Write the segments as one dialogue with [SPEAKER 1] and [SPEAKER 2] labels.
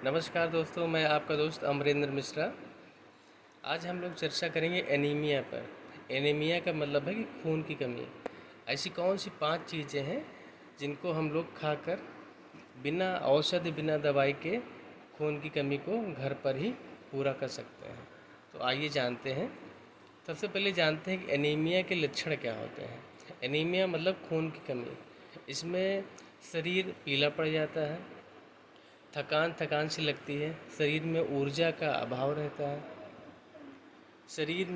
[SPEAKER 1] नमस्कार दोस्तों, मैं आपका दोस्त अमरेंद्र मिश्रा। आज हम लोग चर्चा करेंगे एनीमिया पर। एनीमिया का मतलब है कि खून की कमी। ऐसी कौन सी 5 चीज़ें हैं जिनको हम लोग खाकर बिना औषधि बिना दवाई के खून की कमी को घर पर ही पूरा कर सकते हैं। तो आइए जानते हैं। सबसे पहले जानते हैं कि एनीमिया के लक्षण क्या होते हैं। एनीमिया मतलब खून की कमी। इसमें शरीर पीला पड़ जाता है, थकान थकान सी लगती है, शरीर में ऊर्जा का अभाव रहता है, शरीर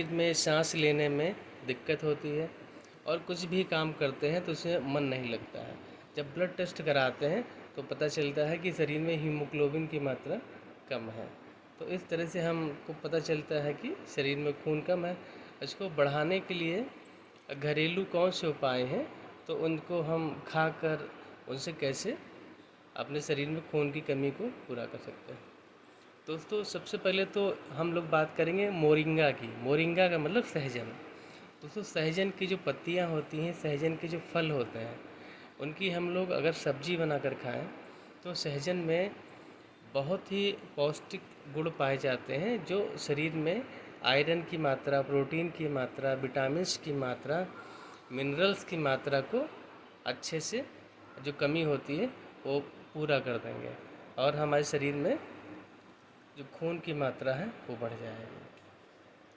[SPEAKER 1] में सांस लेने में दिक्कत होती है और कुछ भी काम करते हैं तो उसमें मन नहीं लगता है। जब ब्लड टेस्ट कराते हैं तो पता चलता है कि शरीर में हीमोग्लोबिन की मात्रा कम है। तो इस तरह से हमको पता चलता है कि शरीर में खून कम है। इसको बढ़ाने के लिए घरेलू कौन से उपाय हैं, तो उनको हम खाकर उनसे कैसे अपने शरीर में खून की कमी को पूरा कर सकते हैं। दोस्तों, सबसे पहले तो हम लोग बात करेंगे मोरिंगा की। मोरिंगा का मतलब सहजन। दोस्तों, सहजन की जो पत्तियां होती हैं, सहजन के जो फल होते हैं, उनकी हम लोग अगर सब्जी बनाकर खाएं तो सहजन में बहुत ही पौष्टिक गुण पाए जाते हैं जो शरीर में आयरन की मात्रा, प्रोटीन की मात्रा, विटामिन्स की मात्रा, मिनरल्स की मात्रा को अच्छे से, जो कमी होती है वो पूरा कर देंगे और हमारे शरीर में जो खून की मात्रा है वो बढ़ जाएगी।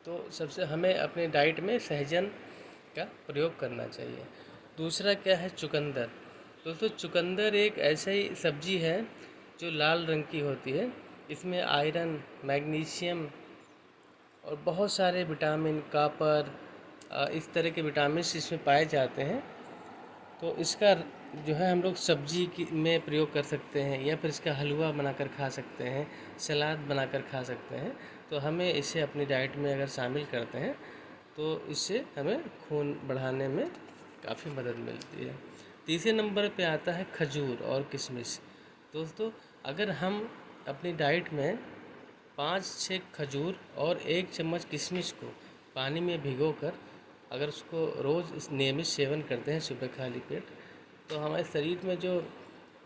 [SPEAKER 1] तो सबसे हमें अपने डाइट में सहजन का प्रयोग करना चाहिए। दूसरा क्या है, चुकंदर। दोस्तों, चुकंदर एक ऐसी सब्जी है जो लाल रंग की होती है। इसमें आयरन, मैग्नीशियम और बहुत सारे विटामिन, कॉपर, इस तरह के विटामिन इसमें पाए जाते हैं। तो इसका जो है हम लोग सब्जी की में प्रयोग कर सकते हैं या फिर इसका हलवा बनाकर खा सकते हैं, सलाद बनाकर खा सकते हैं। तो हमें इसे अपनी डाइट में अगर शामिल करते हैं तो इससे हमें खून बढ़ाने में काफ़ी मदद मिलती है। तीसरे नंबर पे आता है खजूर और किशमिश। दोस्तों, अगर हम अपनी डाइट में 5-6 खजूर और 1 चम्मच किशमिश को पानी में भिगोकर अगर उसको रोज़ इस नियमित सेवन करते हैं सुबह खाली पेट, तो हमारे शरीर में जो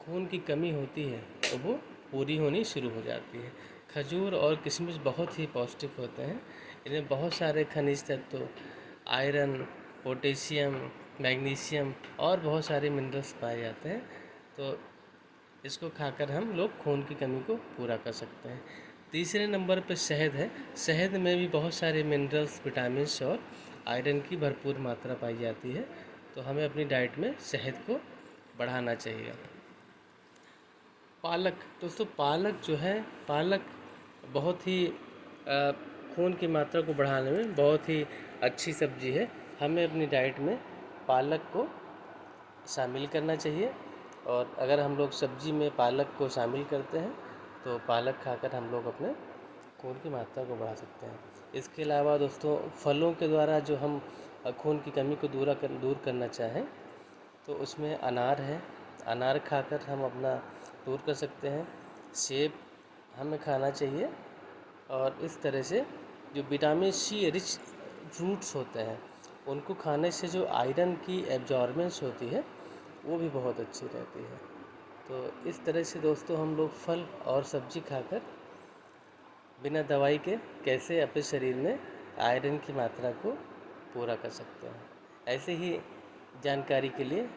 [SPEAKER 1] खून की कमी होती है तो वो पूरी होनी शुरू हो जाती है। खजूर और किशमिश बहुत ही पौष्टिक होते हैं। इनमें बहुत सारे खनिज तत्व, आयरन, पोटेशियम, मैग्नीशियम और बहुत सारे मिनरल्स पाए जाते हैं। तो इसको खाकर हम लोग खून की कमी को पूरा कर सकते हैं। तीसरे नंबर पर शहद है। शहद में भी बहुत सारे मिनरल्स, विटामिन्स और आयरन की भरपूर मात्रा पाई जाती है। तो हमें अपनी डाइट में शहद को बढ़ाना चाहिए। पालक। दोस्तों, पालक जो है, पालक बहुत ही खून की मात्रा को बढ़ाने में बहुत ही अच्छी सब्जी है। हमें अपनी डाइट में पालक को शामिल करना चाहिए और अगर हम लोग सब्जी में पालक को शामिल करते हैं तो पालक खाकर हम लोग अपने खून की मात्रा को बढ़ा सकते हैं। इसके अलावा दोस्तों, फलों के द्वारा जो हम खून की कमी को दूर करना चाहें तो उसमें अनार है। अनार खाकर हम अपना दूर कर सकते हैं। सेब हमें खाना चाहिए और इस तरह से जो विटामिन सी रिच फ्रूट्स होते हैं उनको खाने से जो आयरन की एब्जॉर्बेंस होती है वो भी बहुत अच्छी रहती है। तो इस तरह से दोस्तों, हम लोग फल और सब्जी खाकर बिना दवाई के कैसे अपने शरीर में आयरन की मात्रा को पूरा कर सकते हैं। ऐसे ही जानकारी के लिए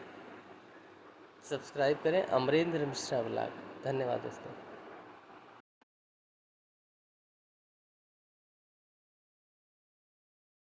[SPEAKER 1] सब्सक्राइब करें अमरेंद्र मिश्रा ब्लॉग। धन्यवाद दोस्तों।